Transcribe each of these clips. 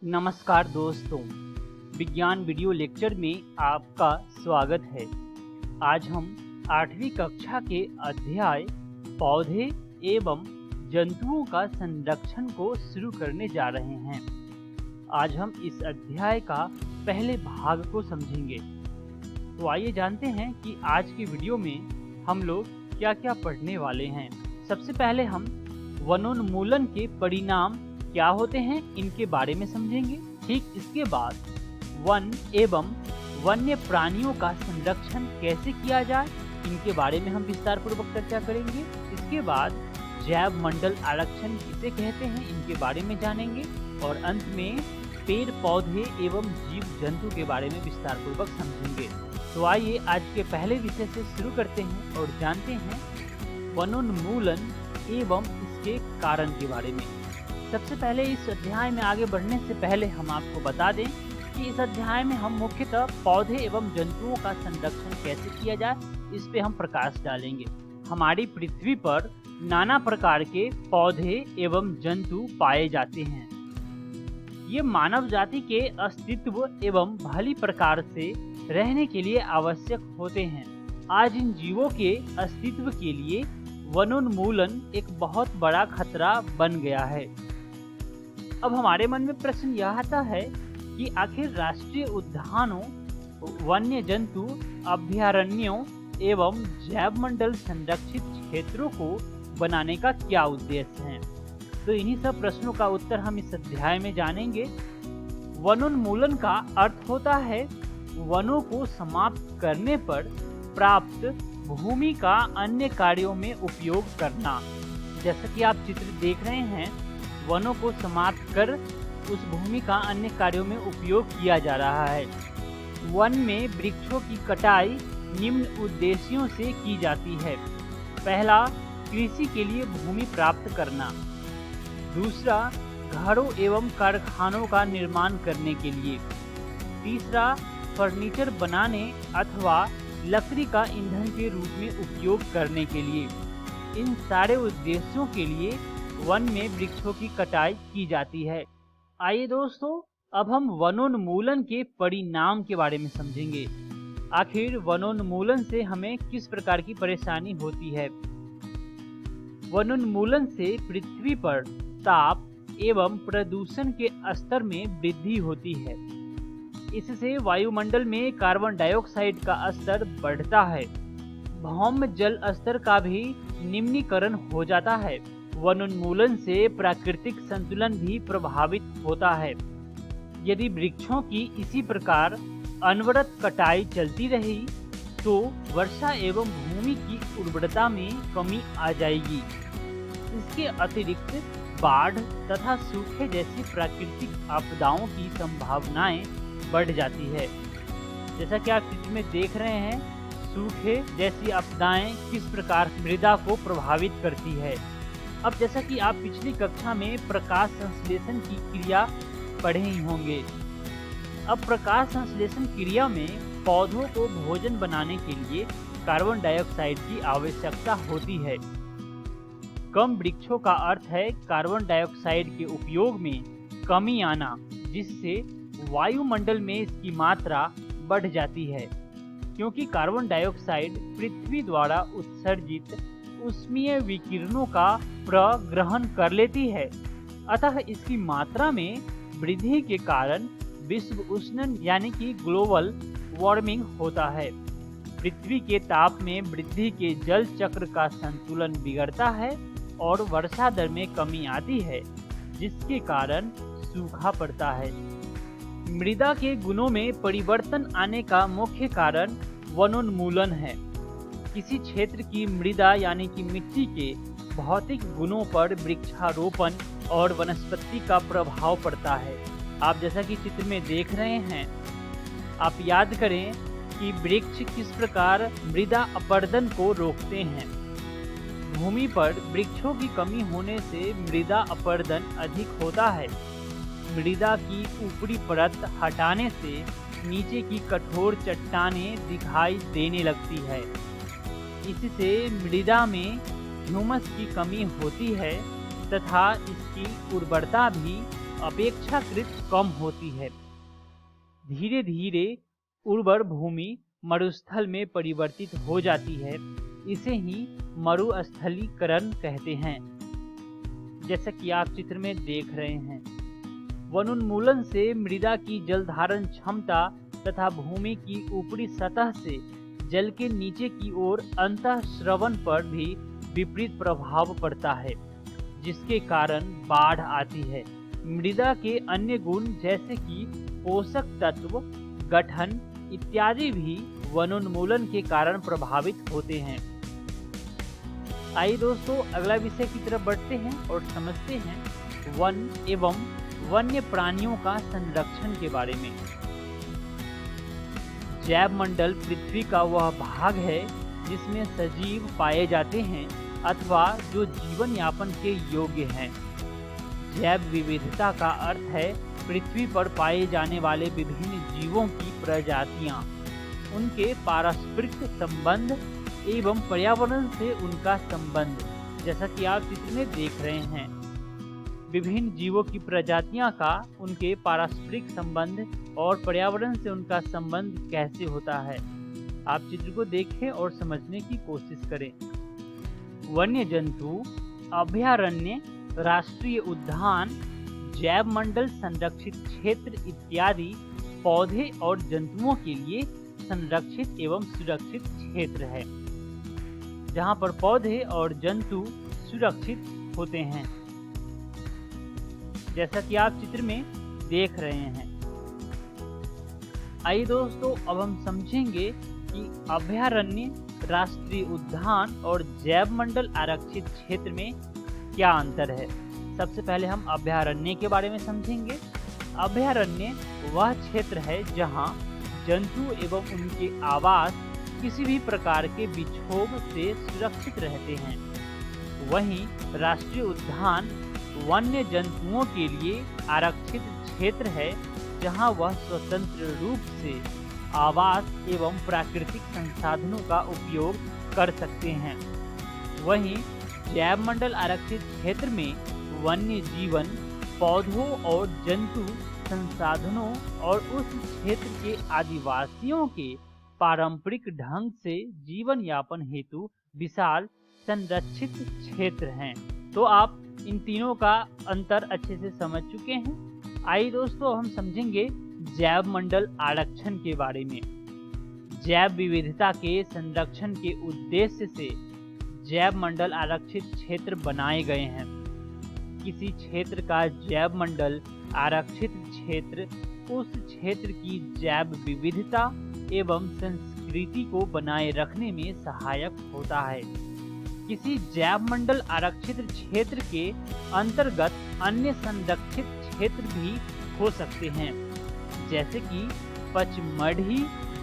नमस्कार दोस्तों, विज्ञान वीडियो लेक्चर में आपका स्वागत है। आज हम 8वीं कक्षा के अध्याय पौधे एवं जंतुओं का संरक्षण को शुरू करने जा रहे हैं। आज हम इस अध्याय का पहले भाग को समझेंगे। तो आइए जानते हैं कि आज की वीडियो में हम लोग क्या क्या पढ़ने वाले हैं। सबसे पहले हम वनोन्मूलन के परिणाम क्या होते हैं इनके बारे में समझेंगे। ठीक इसके बाद वन एवं वन्य प्राणियों का संरक्षण कैसे किया जाए इनके बारे में हम विस्तार पूर्वक चर्चा करेंगे। इसके बाद जैव मंडल आरक्षण किसे कहते हैं इनके बारे में जानेंगे और अंत में पेड़ पौधे एवं जीव जंतु के बारे में विस्तार पूर्वक समझेंगे। तो आइए आज के पहले विषय से शुरू करते हैं और जानते हैं वनोन्मूलन एवं इसके कारण के बारे में। सबसे पहले इस अध्याय में आगे बढ़ने से पहले हम आपको बता दें कि इस अध्याय में हम मुख्यतः पौधे एवं जंतुओं का संरक्षण कैसे किया जाए इस पे हम प्रकाश डालेंगे। हमारी पृथ्वी पर नाना प्रकार के पौधे एवं जंतु पाए जाते हैं। ये मानव जाति के अस्तित्व एवं भली प्रकार से रहने के लिए आवश्यक होते हैं। आज इन जीवों के अस्तित्व के लिए वनोन्मूलन एक बहुत बड़ा खतरा बन गया है। अब हमारे मन में प्रश्न यह आता है कि आखिर राष्ट्रीय उद्यानों, वन्य जंतु अभयारण्यों एवं जैव मंडल संरक्षित क्षेत्रों को बनाने का क्या उद्देश्य है। तो इन्हीं सब प्रश्नों का उत्तर हम इस अध्याय में जानेंगे। वनोन्मूलन का अर्थ होता है वनों को समाप्त करने पर प्राप्त भूमि का अन्य कार्यों में उपयोग करना। जैसा कि आप चित्र देख रहे हैं, वनों को समाप्त कर उस भूमि का अन्य कार्यों में उपयोग किया जा रहा है। वन में वृक्षों की कटाई निम्न उद्देश्यों से की जाती है। पहला, कृषि के लिए भूमि प्राप्त करना। दूसरा, घरों एवं कारखानों का निर्माण करने के लिए। तीसरा, फर्नीचर बनाने अथवा लकड़ी का ईंधन के रूप में उपयोग करने के लिए। इन सारे उद्देश्यों के लिए वन में वृक्षों की कटाई की जाती है। आइए दोस्तों, अब हम वनोन्मूलन के परिणाम के बारे में समझेंगे। आखिर वनोन्मूलन से हमें किस प्रकार की परेशानी होती है। वनोन्मूलन से पृथ्वी पर ताप एवं प्रदूषण के स्तर में वृद्धि होती है। इससे वायुमंडल में कार्बन डाइऑक्साइड का स्तर बढ़ता है। भौम जल स्तर का भी निम्नीकरण हो जाता है। वनोन्मूलन से प्राकृतिक संतुलन भी प्रभावित होता है। यदि वृक्षों की इसी प्रकार अनवरत कटाई चलती रही तो वर्षा एवं भूमि की उर्वरता में कमी आ जाएगी। इसके अतिरिक्त बाढ़ तथा सूखे जैसी प्राकृतिक आपदाओं की संभावनाएं बढ़ जाती है। जैसा कि आप चित्र में देख रहे हैं, सूखे जैसी आपदाएं किस प्रकार मृदा को प्रभावित करती है। अब जैसा कि आप पिछली कक्षा में प्रकाश संश्लेषण की क्रिया पढ़े ही होंगे। अब प्रकाश संश्लेषण क्रिया में पौधों को भोजन बनाने के लिए कार्बन डाइऑक्साइड की आवश्यकता होती है। कम वृक्षों का अर्थ है कार्बन डाइऑक्साइड के उपयोग में कमी आना, जिससे वायुमंडल में इसकी मात्रा बढ़ जाती है। क्योंकि कार्बन डाइऑक्साइड पृथ्वी द्वारा उत्सर्जित उष्मीय विकिरणों का प्रग्रहण कर लेती है, अतः इसकी मात्रा में वृद्धि के कारण विश्व उष्णन यानी कि ग्लोबल वार्मिंग होता है। पृथ्वी के ताप में वृद्धि के जल चक्र का संतुलन बिगड़ता है और वर्षा दर में कमी आती है, जिसके कारण सूखा पड़ता है। मृदा के गुणों में परिवर्तन आने का मुख्य कारण वनोन्मूलन है। किसी क्षेत्र की मृदा यानी कि मिट्टी के भौतिक गुणों पर वृक्षारोपण और वनस्पति का प्रभाव पड़ता है। आप जैसा कि चित्र में देख रहे हैं, आप याद करें कि वृक्ष किस प्रकार मृदा अपरदन को रोकते हैं। भूमि पर वृक्षों की कमी होने से मृदा अपरदन अधिक होता है। मृदा की ऊपरी परत हटाने से नीचे की कठोर चट्टानें दिखाई देने लगती है। इससे मृदा में ह्यूमस की कमी होती है तथा इसकी उर्वरता भी अपेक्षाकृत कम होती है। धीरे धीरे उर्वर भूमि मरुस्थल में परिवर्तित हो जाती है। इसे ही मरुस्थलीकरण कहते हैं। जैसा कि आप चित्र में देख रहे हैं, वनोन्मूलन से मृदा की जल धारण क्षमता तथा भूमि की ऊपरी सतह से जल के नीचे की ओर अंतःस्रवण पर भी विपरीत प्रभाव पड़ता है, जिसके कारण बाढ़ आती है। मृदा के अन्य गुण जैसे कि पोषक तत्व, गठन इत्यादि भी वनोन्मूलन के कारण प्रभावित होते हैं। आइए दोस्तों, अगला विषय की तरफ बढ़ते हैं और समझते हैं वन एवं वन्य प्राणियों का संरक्षण के बारे में। जैव मंडल पृथ्वी का वह भाग है जिसमें सजीव पाए जाते हैं अथवा जो जीवन यापन के योग्य हैं। जैव विविधता का अर्थ है पृथ्वी पर पाए जाने वाले विभिन्न जीवों की प्रजातियां, उनके पारस्परिक संबंध एवं पर्यावरण से उनका संबंध। जैसा कि आप चित्र में देख रहे हैं, विभिन्न जीवों की प्रजातियां का उनके पारस्परिक संबंध और पर्यावरण से उनका संबंध कैसे होता है। आप चित्र को देखें और समझने की कोशिश करें। वन्य जंतु, अभयारण्य, राष्ट्रीय उद्यान, जैव मंडल, संरक्षित क्षेत्र इत्यादि पौधे और जंतुओं के लिए संरक्षित एवं सुरक्षित क्षेत्र है, जहां पर पौधे और जंतु सुरक्षित होते हैं। जैसा कि आप चित्र में देख रहे हैं। आइए दोस्तों, अब हम समझेंगे कि अभयारण्य, राष्ट्रीय उद्यान और जैव मंडल आरक्षित क्षेत्र में क्या अंतर है। सबसे पहले हम अभयारण्य के बारे में समझेंगे। अभयारण्य वह क्षेत्र है जहां जंतु एवं उनके आवास किसी भी प्रकार के विक्षोभ से सुरक्षित रहते हैं। वहीं राष्ट्रीय उद्यान वन्य जंतुओं के लिए आरक्षित क्षेत्र है, जहां वह स्वतंत्र रूप से आवास एवं प्राकृतिक संसाधनों का उपयोग कर सकते हैं। वहीं जैव मंडल आरक्षित क्षेत्र में वन्य जीवन, पौधों और जंतु संसाधनों और उस क्षेत्र के आदिवासियों के पारंपरिक ढंग से जीवन यापन हेतु विशाल संरक्षित क्षेत्र हैं। तो आप इन तीनों का अंतर अच्छे से समझ चुके हैं। आइए दोस्तों, हम समझेंगे जैव मंडल आरक्षण के बारे में। जैव विविधता के संरक्षण के उद्देश्य से जैव मंडल आरक्षित क्षेत्र बनाए गए हैं। किसी क्षेत्र का जैव मंडल आरक्षित क्षेत्र उस क्षेत्र की जैव विविधता एवं संस्कृति को बनाए रखने में सहायक होता है। किसी जैव मंडल आरक्षित क्षेत्र के अंतर्गत अन्य संरक्षित क्षेत्र भी हो सकते हैं, जैसे कि पचमढ़ी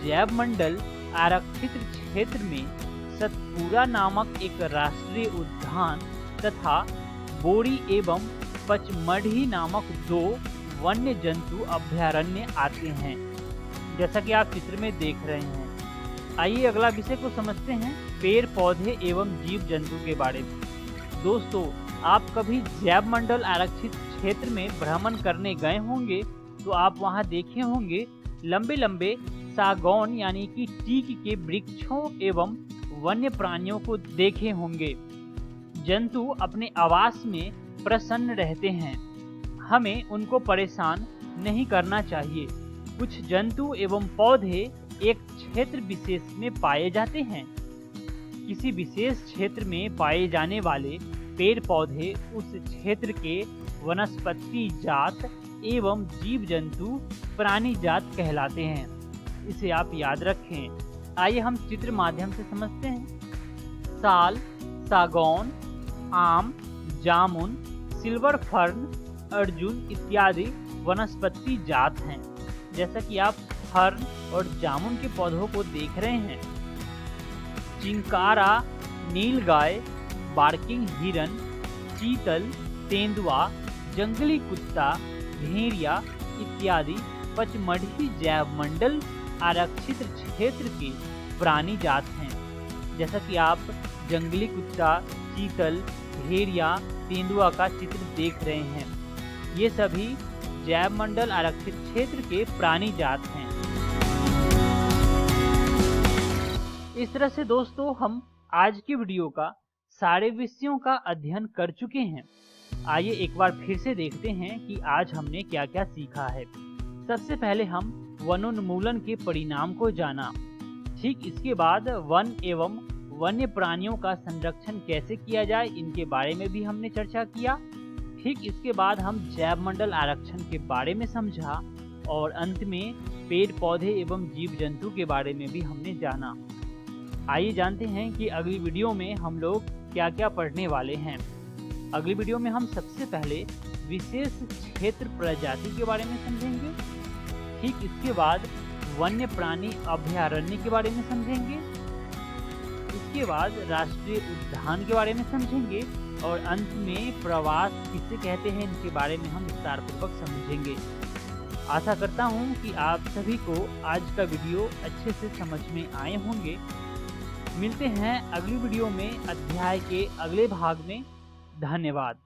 जैव मंडल आरक्षित क्षेत्र में सतपुरा नामक एक राष्ट्रीय उद्यान तथा बोरी एवं पचमढ़ी नामक 2 वन्य जंतु अभयारण्य आते हैं, जैसा कि आप चित्र में देख रहे हैं। आइए अगला विषय को समझते हैं, पेड़ पौधे एवं जीव जंतु के बारे में। दोस्तों, आप कभी जैव मंडल आरक्षित क्षेत्र में भ्रमण करने गए होंगे तो आप वहां देखे होंगे लंबे लंबे सागौन यानी कि टीक के वृक्षों एवं वन्य प्राणियों को देखे होंगे। जंतु अपने आवास में प्रसन्न रहते हैं, हमें उनको परेशान नहीं करना चाहिए। कुछ जंतु एवं पौधे एक क्षेत्र विशेष में पाए जाते हैं। किसी विशेष क्षेत्र में पाए जाने वाले पेड़ पौधे उस क्षेत्र के वनस्पति जात एवं जीव जंतु प्राणी जात कहलाते हैं। इसे आप याद रखें। आइए हम चित्र माध्यम से समझते हैं। साल, सागौन, आम, जामुन, सिल्वर फर्न, अर्जुन इत्यादि वनस्पति जात हैं। जैसा कि आप फर्न और जामुन के पौधों को देख रहे हैं। चिंकारा, नीलगाय, बार्किंग हिरन, चीतल, तेंदुआ, जंगली कुत्ता, भेड़िया इत्यादि पचमढ़ी जैव मंडल आरक्षित क्षेत्र के प्राणी जात हैं। जैसा कि आप जंगली कुत्ता, चीतल, भेड़िया, तेंदुआ का चित्र देख रहे हैं। ये सभी जैव मंडल आरक्षित क्षेत्र के प्राणी जात हैं। इस तरह से दोस्तों हम आज की वीडियो का सारे विषयों का अध्ययन कर चुके हैं। आइए एक बार फिर से देखते हैं कि आज हमने क्या क्या सीखा है। सबसे पहले हम वनोन्मूलन के परिणाम को जाना। ठीक इसके बाद वन एवं वन्य प्राणियों का संरक्षण कैसे किया जाए इनके बारे में भी हमने चर्चा किया। ठीक इसके बाद हम जैव मंडल आरक्षण के बारे में समझा और अंत में पेड़ पौधे एवं जीव जंतु के बारे में भी हमने जाना। आइए जानते हैं कि अगली वीडियो में हम लोग क्या क्या पढ़ने वाले हैं। अगली वीडियो में हम सबसे पहले विशेष क्षेत्र प्रजाति के बारे में समझेंगे। ठीक इसके बाद वन्य प्राणी अभयारण्य के बारे में समझेंगे। इसके बाद राष्ट्रीय उद्यान के बारे में समझेंगे और अंत में प्रवास किसे कहते हैं इनके बारे में हम विस्तारपूर्वक समझेंगे। आशा करता हूं कि आप सभी को आज का वीडियो अच्छे से समझ में आए होंगे। मिलते हैं अगली वीडियो में अध्याय के अगले भाग में। धन्यवाद।